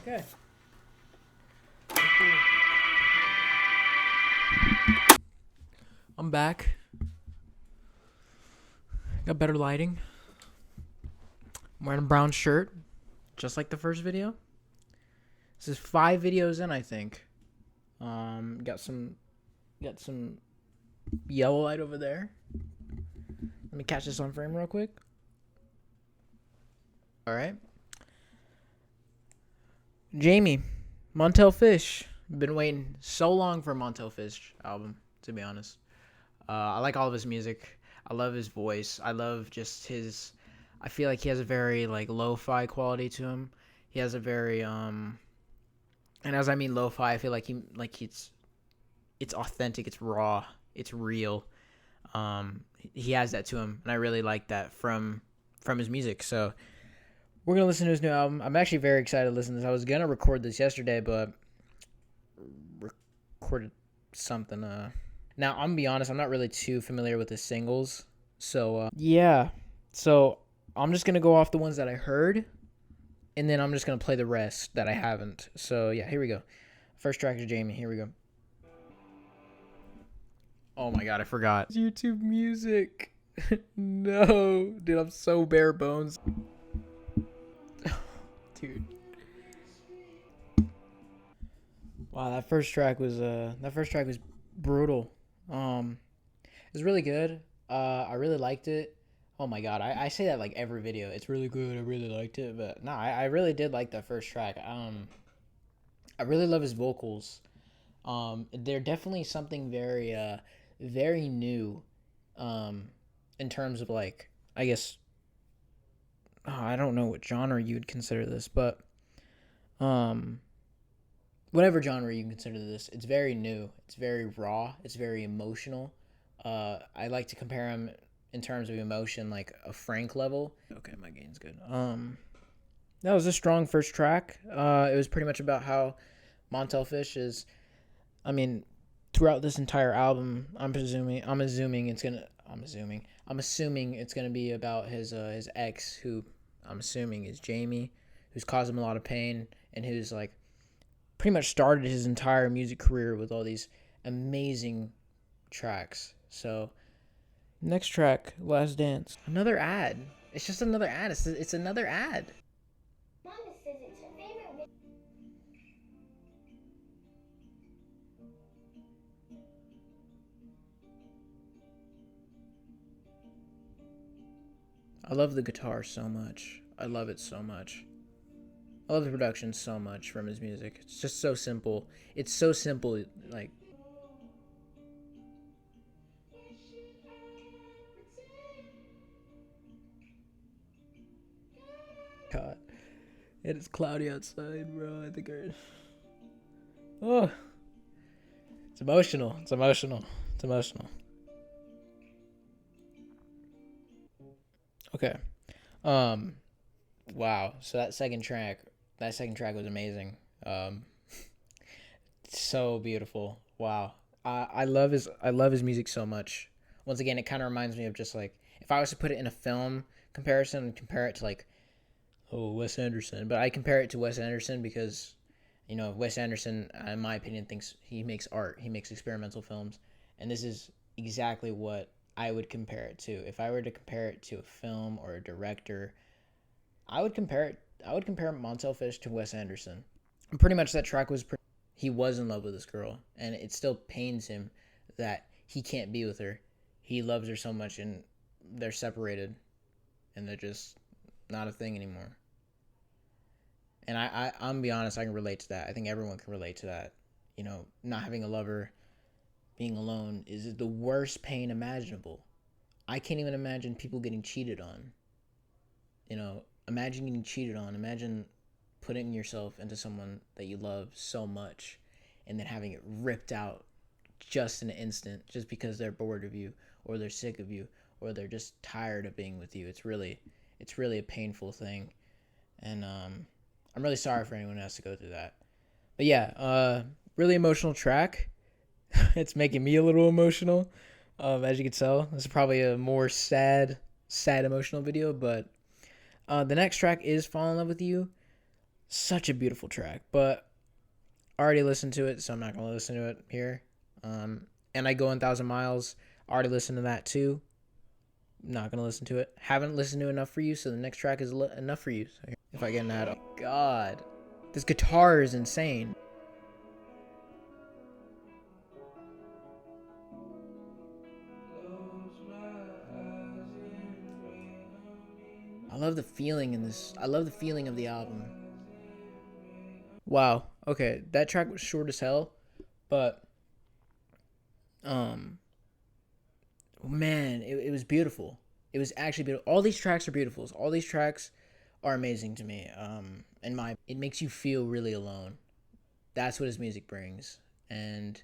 Okay. I'm back. Got better lighting. I'm wearing a brown shirt, just like the first video. This is 5 videos in, I think. Got some yellow light over there. Let me catch this on frame real quick. All right. Jamie, Montell Fish. Been waiting so long for a Montell Fish album, to be honest. I like all of his music. I love his voice. I love just his. I feel like he has a very like lo-fi quality to him. He has a very and as I mean lo-fi, I feel like it's authentic, it's raw, it's real. He has that to him, and I really like that from his music. So we're gonna listen to his new album. I'm actually very excited to listen to this. I was gonna record this yesterday, but recorded something. Now I'm gonna be honest, I'm not really too familiar with his singles. So yeah. So I'm just gonna go off the ones that I heard, and then I'm just gonna play the rest that I haven't. So yeah, here we go. First track is Jamie. Here we go. Oh my god, I forgot. YouTube music. No, dude, I'm so bare bones. Dude. Wow, that first track was brutal. It was really good. I really liked it. Oh my god, I say that like every video. It's really good. I really liked it, but no, I really did like that first track. I really love his vocals. They're definitely something very new. In terms of like, I guess, I don't know what genre you would consider this, but whatever genre you consider this, it's very new. It's very raw. It's very emotional. I like to compare him in terms of emotion, like a Frank level. Okay, my gain's good. That was a strong first track. It was pretty much about how Montell Fish is. I mean, throughout this entire album, I'm assuming it's gonna be about his ex, who I'm assuming is Jamie, who's caused him a lot of pain, and who's like pretty much started his entire music career with all these amazing tracks. So next track, Last Dance. Another ad. It's just another ad. It's another ad. Mama says it's her favorite. I love the guitar so much. I love it so much. I love the production so much from his music. It's just so simple. It's so simple, like. God. It is cloudy outside, bro. I think oh. It's emotional. It's emotional. It's emotional. Okay. Wow. So that second track was amazing. So beautiful. Wow. I love his music so much. Once again, it kind of reminds me of just like if I was to put it in a film comparison and compare it to like Wes Anderson, but I compare it to Wes Anderson because Wes Anderson, in my opinion, thinks he makes art. He makes experimental films, and this is exactly what I would compare it to. If I were to compare it to a film or a director, I would compare Montell Fish to Wes Anderson. And pretty much that track was he was in love with this girl, and it still pains him that he can't be with her. He loves her so much, and they're separated, and they're just not a thing anymore. And I'm gonna be honest, I can relate to that. I think everyone can relate to that. Not having a lover, being alone is the worst pain imaginable. I can't even imagine people getting cheated on. Imagine getting cheated on. Imagine putting yourself into someone that you love so much and then having it ripped out just in an instant just because they're bored of you or they're sick of you or they're just tired of being with you. It's really a painful thing. And I'm really sorry for anyone who has to go through that. But yeah, really emotional track. It's making me a little emotional. As you can tell, this is probably a more sad emotional video, but the next track is Fall in Love with You. Such a beautiful track, but I already listened to it, so I'm not gonna listen to it here. And I go 1,000 miles. Already listened to that too. Not gonna listen to it. Haven't listened to enough for you, so the next track is enough for you. So if I get an ad, oh God, this guitar is insane. I love the feeling in this. I love the feeling of the album. Wow. Okay, that track was short as hell, but um, man, it was beautiful. It was actually beautiful. All these tracks are beautiful. All these tracks are amazing to me. And it makes you feel really alone. That's what his music brings, and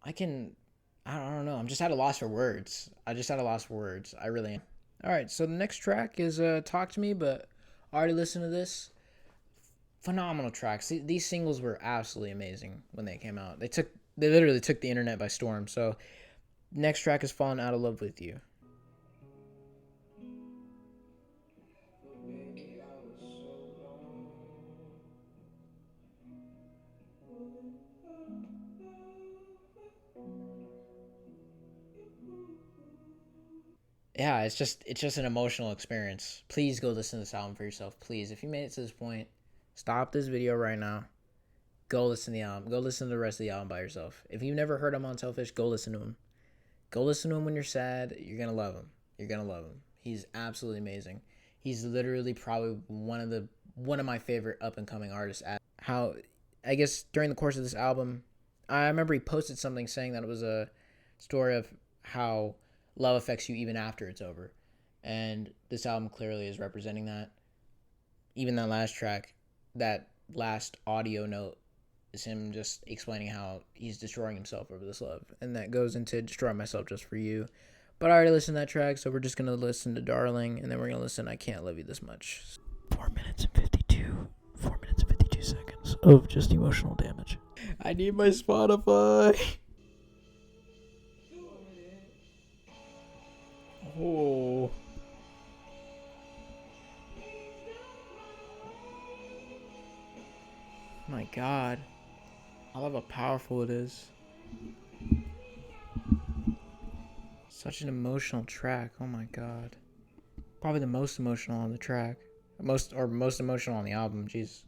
I can, I don't know. I'm just at a loss for words. I just at a loss for words. I really am. All right, so the next track is "Talk to Me," but I already listened to this. Phenomenal tracks. These singles were absolutely amazing when they came out. They literally took the internet by storm. So next track is "Falling Out of Love with You." Yeah, it's just an emotional experience. Please go listen to this album for yourself. Please, if you made it to this point, stop this video right now. Go listen to the album. Go listen to the rest of the album by yourself. If you've never heard of Montell, go listen to him. Go listen to him when you're sad. You're gonna love him. You're gonna love him. He's absolutely amazing. He's literally probably one of my favorite up and coming artists. How I guess during the course of this album, I remember he posted something saying that it was a story of how love affects you even after it's over, and this album clearly is representing that. Even that last track, that last audio note is him just explaining how he's destroying himself over this love, and that goes into "Destroy Myself Just for You." But I already listened to that track, so we're just gonna listen to "Darling," and then we're gonna listen "I Can't Love You This Much." 4 minutes and 52. 4 minutes and 52 seconds of just emotional damage. I need my Spotify. Oh my God, I love how powerful it is. Such an emotional track. Oh my God. Probably the most emotional on the track. Most emotional on the album. Jeez.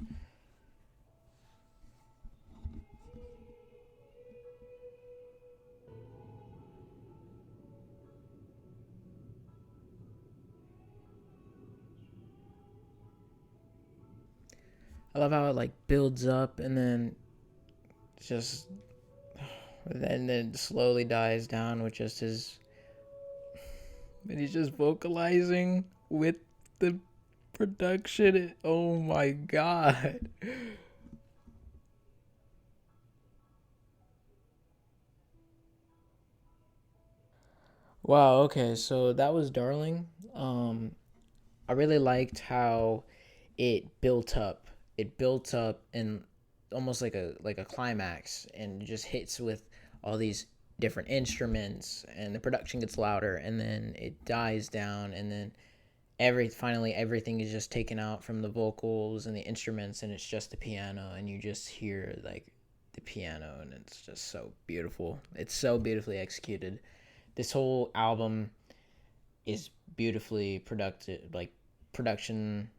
I love how it like builds up and then just and then slowly dies down with just his and he's just vocalizing with the production. Oh my God. Wow, okay, so that was Darling. I really liked how it built up. It built up and almost like a climax and just hits with all these different instruments and the production gets louder and then it dies down and then finally everything is just taken out from the vocals and the instruments and it's just the piano and you just hear like the piano and it's just so beautiful. It's so beautifully executed. This whole album is beautifully productive, like production.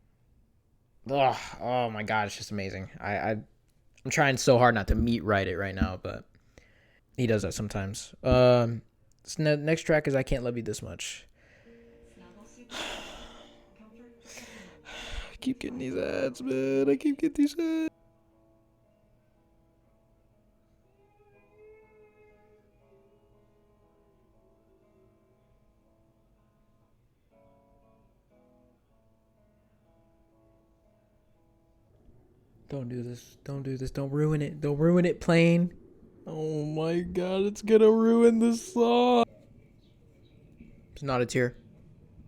Ugh, oh my God, it's just amazing. I'm trying so hard not to meat write it right now, but he does that sometimes. So next track is "I Can't Love You This Much." I keep getting these ads, man. I keep getting these ads. Don't do this. Don't do this. Don't ruin it. Don't ruin it, plane. Oh my God, it's gonna ruin this song. It's not a tear.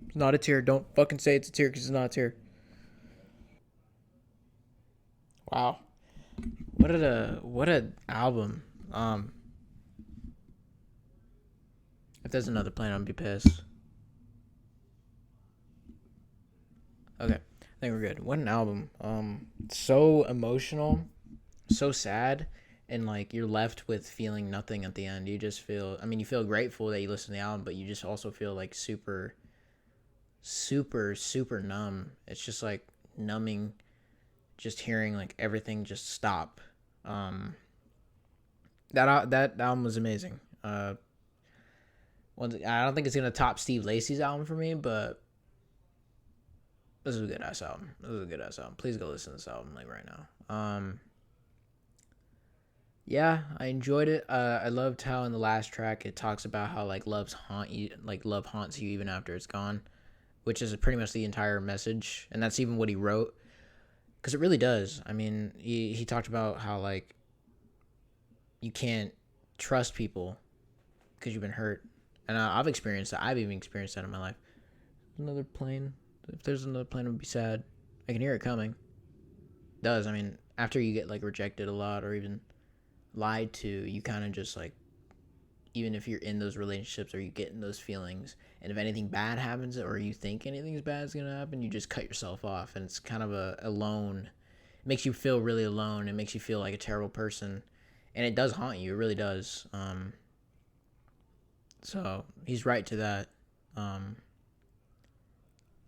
It's not a tear. Don't fucking say it's a tear because it's not a tear. Wow. What a album. If there's another plane, I'm gonna be pissed. Okay. think we're good. What an album. So emotional, so sad, and like you're left with feeling nothing at the end. You just feel, I mean, you feel grateful that you listened to the album, but you just also feel like super, super, super numb. It's just like numbing, just hearing like everything just stop. Um, that album was amazing. I don't think it's gonna top Steve Lacy's album for me, but this is a good ass album. This is a good ass album. Please go listen to this album like right now. Yeah, I enjoyed it. I loved how in the last track it talks about how like love haunts you even after it's gone, which is pretty much the entire message, and that's even what he wrote, because it really does. I mean, he talked about how like you can't trust people because you've been hurt, and I've experienced that. I've even experienced that in my life. Another plane. If there's another plane, it would be sad. I can hear it coming. It does. I mean, after you get like rejected a lot or even lied to, you kind of just like, even if you're in those relationships or you get in those feelings, and if anything bad happens or you think anything's bad is gonna happen, you just cut yourself off, and it's kind of a alone. It makes you feel really alone. It makes you feel like a terrible person, and it does haunt you. It really does. So he's right to that.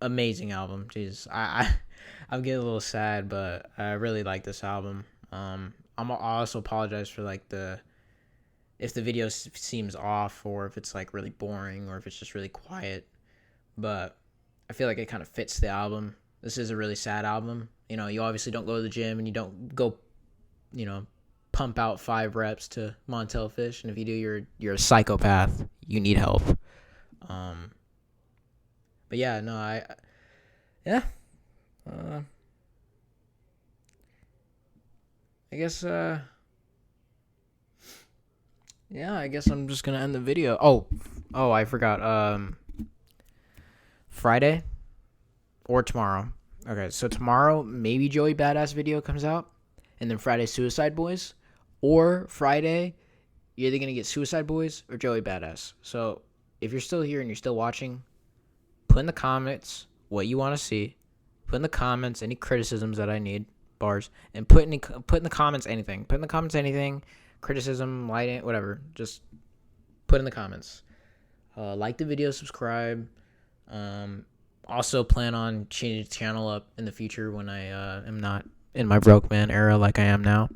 Amazing album. Jeez, I'm getting a little sad, but I really like this album. I also apologize for like if the video seems off, or if it's like really boring, or if it's just really quiet. But I feel like it kind of fits the album. This is a really sad album. You know, you obviously don't go to the gym and you don't go, you know, pump out 5 reps to Montell fish. And if you do, you're a psychopath. You need help. But yeah, no, yeah. I guess, yeah, I guess I'm just gonna end the video. Oh, I forgot. Friday or tomorrow. Okay, so tomorrow maybe Joey Badass video comes out, and then Friday Suicide Boys, or Friday you're either gonna get Suicide Boys or Joey Badass. So if you're still here and you're still watching, put in the comments what you want to see. Put in the comments any criticisms that I need, bars, and put in the comments anything. Put in the comments anything, criticism, lighting, whatever. Just put in the comments. Like the video, subscribe. Also plan on changing the channel up in the future when I am not in my broke man era like I am now.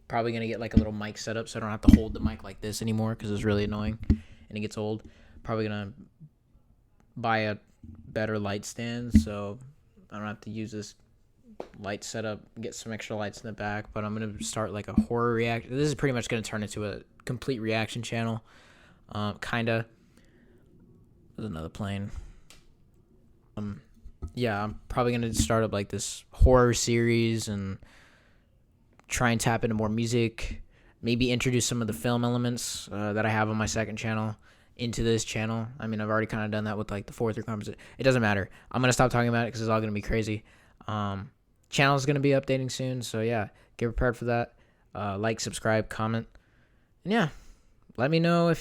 Probably gonna get like a little mic setup so I don't have to hold the mic like this anymore because it's really annoying and it gets old. Probably gonna buy a better light stand so I don't have to use this light setup, get some extra lights in the back. But I'm gonna start like a horror reaction. This is pretty much gonna turn into a complete reaction channel. Kinda. There's another plane. Yeah, I'm probably gonna start up like this horror series and try and tap into more music. Maybe introduce some of the film elements that I have on my second channel into this channel. I mean, I've already kind of done that with like the 4th conversation. It doesn't matter. I'm gonna stop talking about it because it's all gonna be crazy. Channel's gonna be updating soon, so yeah, get prepared for that. Like, subscribe, comment, and yeah, let me know if